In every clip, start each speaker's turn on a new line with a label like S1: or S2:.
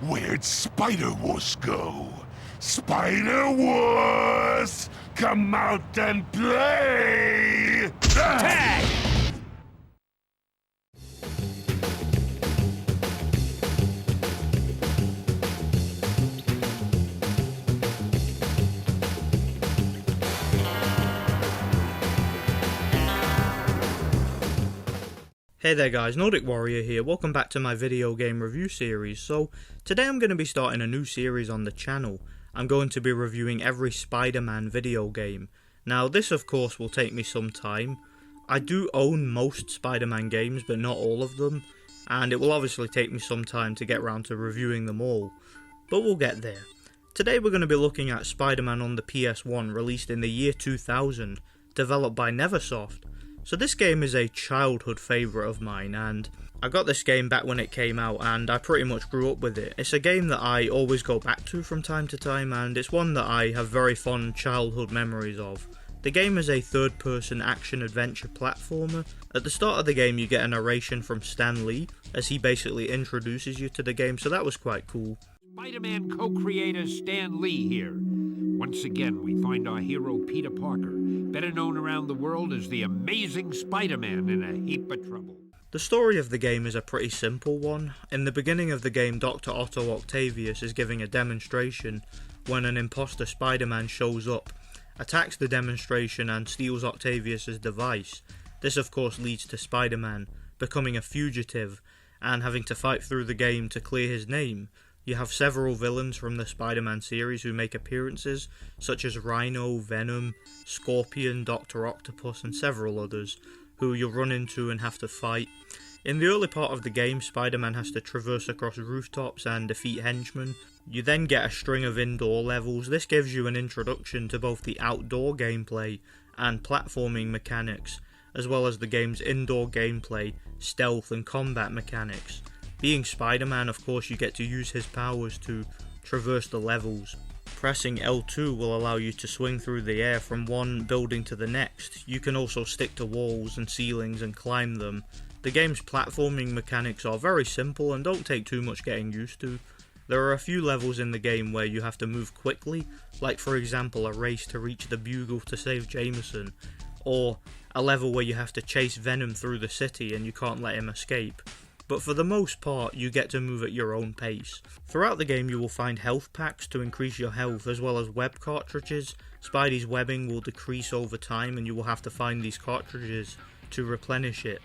S1: Where'd Spider-Wuss go? Spider-Wuss! Come out and play!
S2: Tag!
S3: Hey there guys, Nordic Warrior here, welcome back to my video game review series. So, today I'm going to be starting a new series on the channel. I'm going to be reviewing every Spider-Man video game. Now this of course will take me some time. I do own most Spider-Man games, but not all of them, and it will obviously take me some time to get around to reviewing them all. But we'll get there. Today we're going to be looking at Spider-Man on the PS1, released in the year 2000, developed by Neversoft. So this game is a childhood favourite of mine, and I got this game back when it came out and I pretty much grew up with it. It's a game that I always go back to from time to time, and it's one that I have very fond childhood memories of. The game is a third-person action-adventure platformer. At the start of the game you get a narration from Stan Lee, as he basically introduces you to the game, so that was quite cool.
S2: Spider-Man co-creator Stan Lee here. Once again, we find our hero Peter Parker, better known around the world as the Amazing Spider-Man, in a heap of trouble.
S3: The story of the game is a pretty simple one. In the beginning of the game, Dr. Otto Octavius is giving a demonstration when an imposter Spider-Man shows up, attacks the demonstration and steals Octavius's device. This of course leads to Spider-Man becoming a fugitive and having to fight through the game to clear his name. You have several villains from the Spider-Man series who make appearances, such as Rhino, Venom, Scorpion, Dr. Octopus and several others, who you'll run into and have to fight. In the early part of the game, Spider-Man has to traverse across rooftops and defeat henchmen. You then get a string of indoor levels. This gives you an introduction to both the outdoor gameplay and platforming mechanics, as well as the game's indoor gameplay, stealth and combat mechanics. Being Spider-Man, of course, you get to use his powers to traverse the levels. Pressing L2 will allow you to swing through the air from one building to the next. You can also stick to walls and ceilings and climb them. The game's platforming mechanics are very simple and don't take too much getting used to. There are a few levels in the game where you have to move quickly, like for example a race to reach the Bugle to save Jameson, or a level where you have to chase Venom through the city and you can't let him escape. But for the most part, you get to move at your own pace. Throughout the game you will find health packs to increase your health, as well as web cartridges. Spidey's webbing will decrease over time and you will have to find these cartridges to replenish it.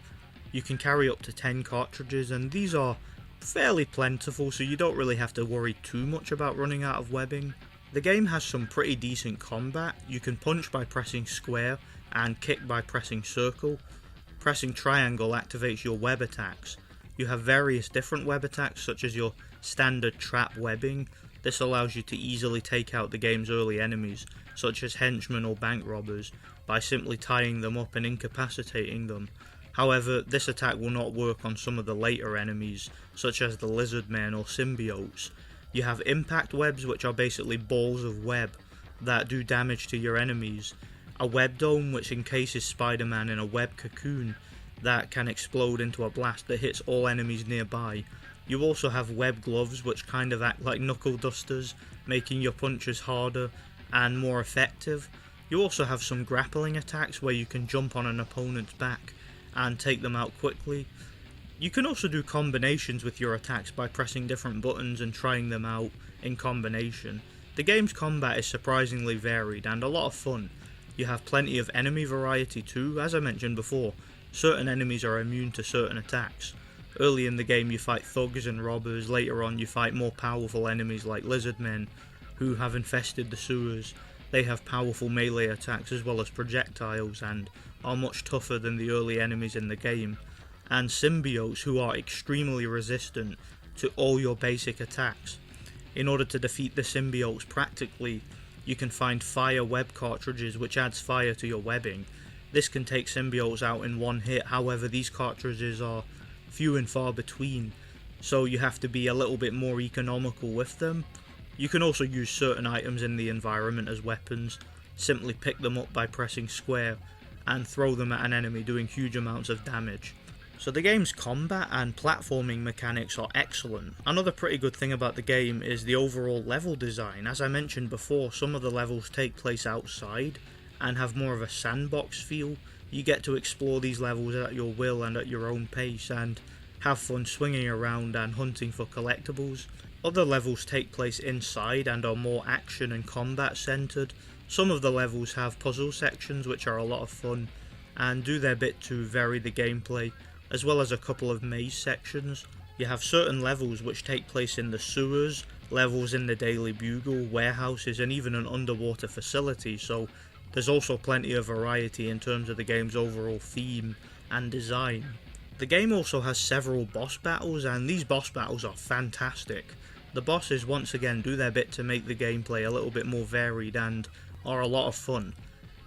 S3: You can carry up to 10 cartridges and these are fairly plentiful, so you don't really have to worry too much about running out of webbing. The game has some pretty decent combat. You can punch by pressing square and kick by pressing circle. Pressing triangle activates your web attacks. You have various different web attacks, such as your standard trap webbing. This allows you to easily take out the game's early enemies, such as henchmen or bank robbers, by simply tying them up and incapacitating them. However, this attack will not work on some of the later enemies, such as the lizard men or symbiotes. You have impact webs, which are basically balls of web that do damage to your enemies. A web dome, which encases Spider-Man in a web cocoon that can explode into a blast that hits all enemies nearby. You also have web gloves, which kind of act like knuckle dusters, making your punches harder and more effective. You also have some grappling attacks where you can jump on an opponent's back and take them out quickly. You can also do combinations with your attacks by pressing different buttons and trying them out in combination. The game's combat is surprisingly varied and a lot of fun. You have plenty of enemy variety too. As I mentioned before, certain enemies are immune to certain attacks. Early in the game you fight thugs and robbers, later on you fight more powerful enemies like lizard men, who have infested the sewers. They have powerful melee attacks as well as projectiles and are much tougher than the early enemies in the game. And symbiotes, who are extremely resistant to all your basic attacks. In order to defeat the symbiotes practically, you can find fire web cartridges, which adds fire to your webbing. This can take symbiotes out in one hit, however these cartridges are few and far between, so you have to be a little bit more economical with them. You can also use certain items in the environment as weapons. Simply pick them up by pressing square and throw them at an enemy, doing huge amounts of damage. So the game's combat and platforming mechanics are excellent. Another pretty good thing about the game is the overall level design. As I mentioned before, some of the levels take place outside and have more of a sandbox feel. You get to explore these levels at your will and at your own pace and have fun swinging around and hunting for collectibles. Other levels take place inside and are more action and combat centered. Some of the levels have puzzle sections which are a lot of fun and do their bit to vary the gameplay, as well as a couple of maze sections. You have certain levels which take place in the sewers, levels in the Daily Bugle, warehouses, and even an underwater facility, so there's also plenty of variety in terms of the game's overall theme and design. The game also has several boss battles, and these boss battles are fantastic. The bosses once again do their bit to make the gameplay a little bit more varied and are a lot of fun.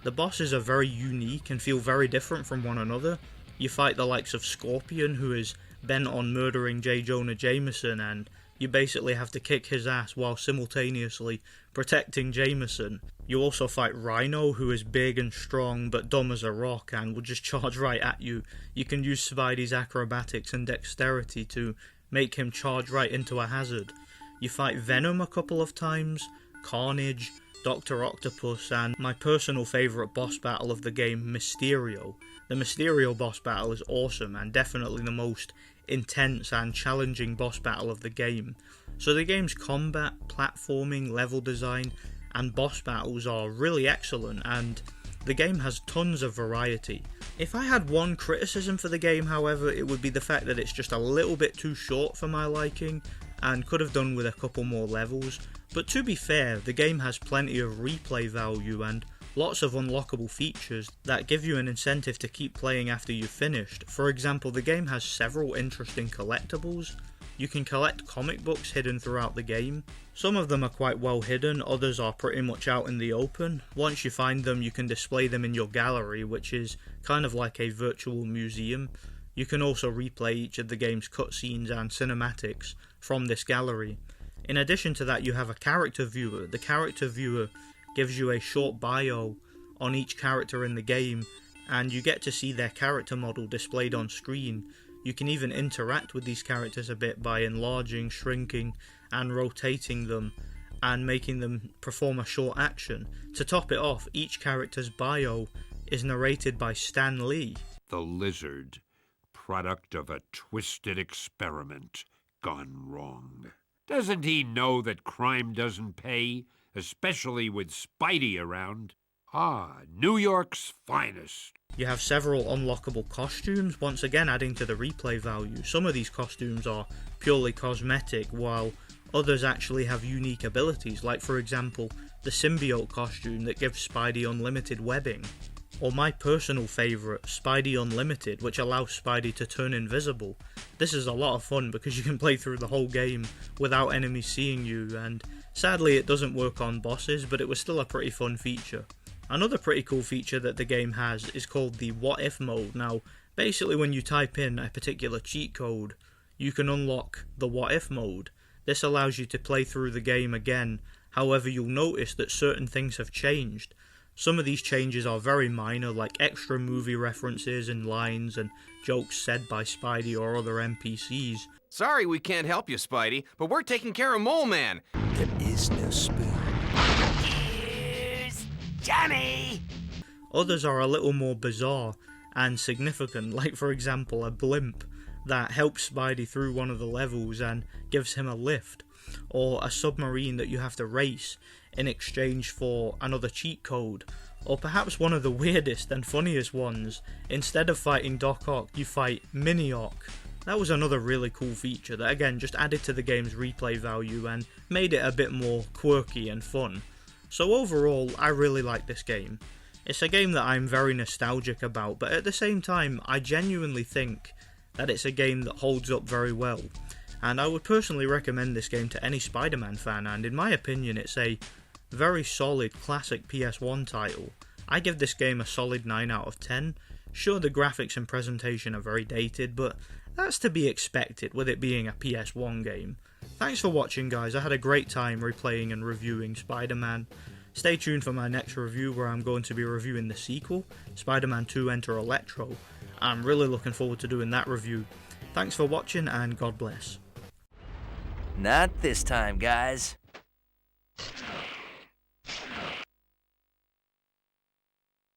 S3: The bosses are very unique and feel very different from one another. You fight the likes of Scorpion, who is bent on murdering J. Jonah Jameson, and you basically have to kick his ass while simultaneously protecting Jameson. You also fight Rhino, who is big and strong but dumb as a rock and will just charge right at you. You can use Spidey's acrobatics and dexterity to make him charge right into a hazard. You fight Venom a couple of times, Carnage, Dr. Octopus, and my personal favourite boss battle of the game, Mysterio. The Mysterio boss battle is awesome and definitely the most intense and challenging boss battle of the game. So the game's combat, platforming, level design, and boss battles are really excellent, and the game has tons of variety. If I had one criticism for the game, however, it would be the fact that it's just a little bit too short for my liking, and could have done with a couple more levels. But to be fair, the game has plenty of replay value and lots of unlockable features that give you an incentive to keep playing after you've finished. For example, the game has several interesting collectibles. You can collect comic books hidden throughout the game. Some of them are quite well hidden, others are pretty much out in the open. Once you find them, you can display them in your gallery, which is kind of like a virtual museum. You can also replay each of the game's cutscenes and cinematics from this gallery. In addition to that, you have a character viewer. The character viewer gives you a short bio on each character in the game, and you get to see their character model displayed on screen. You can even interact with these characters a bit by enlarging, shrinking, and rotating them, and making them perform a short action. To top it off, each character's bio is narrated by Stan Lee.
S2: The lizard, product of a twisted experiment gone wrong. Doesn't he know that crime doesn't pay, especially with Spidey around? Ah, New York's finest.
S3: You have several unlockable costumes, once again adding to the replay value. Some of these costumes are purely cosmetic, while others actually have unique abilities, like for example, the symbiote costume that gives Spidey unlimited webbing. Or my personal favourite, Spidey Unlimited, which allows Spidey to turn invisible. This is a lot of fun because you can play through the whole game without enemies seeing you, and sadly it doesn't work on bosses, but it was still a pretty fun feature. Another pretty cool feature that the game has is called the What If mode. Now, basically when you type in a particular cheat code, you can unlock the What If mode. This allows you to play through the game again, however you'll notice that certain things have changed. Some of these changes are very minor, like extra movie references and lines and jokes said by Spidey or other NPCs.
S4: Sorry we can't help you, Spidey, but we're taking care of Mole Man.
S5: There is no spoon.
S4: Here's Johnny!
S3: Others are a little more bizarre and significant, like for example a blimp that helps Spidey through one of the levels and gives him a lift, or a submarine that you have to race in exchange for another cheat code, or perhaps one of the weirdest and funniest ones, instead of fighting Doc Ock, you fight Mini-Ock. That was another really cool feature that again just added to the game's replay value and made it a bit more quirky and fun. So overall, I really like this game. It's a game that I'm very nostalgic about, but at the same time, I genuinely think that it's a game that holds up very well. And I would personally recommend this game to any Spider-Man fan, and in my opinion it's a very solid classic PS1 title. I give this game a solid 9 out of 10. Sure, the graphics and presentation are very dated, but that's to be expected with it being a PS1 game. Thanks for watching guys, I had a great time replaying and reviewing Spider-Man. Stay tuned for my next review where I'm going to be reviewing the sequel, Spider-Man 2 Enter Electro. I'm really looking forward to doing that review. Thanks for watching and God bless.
S5: Not this time, guys.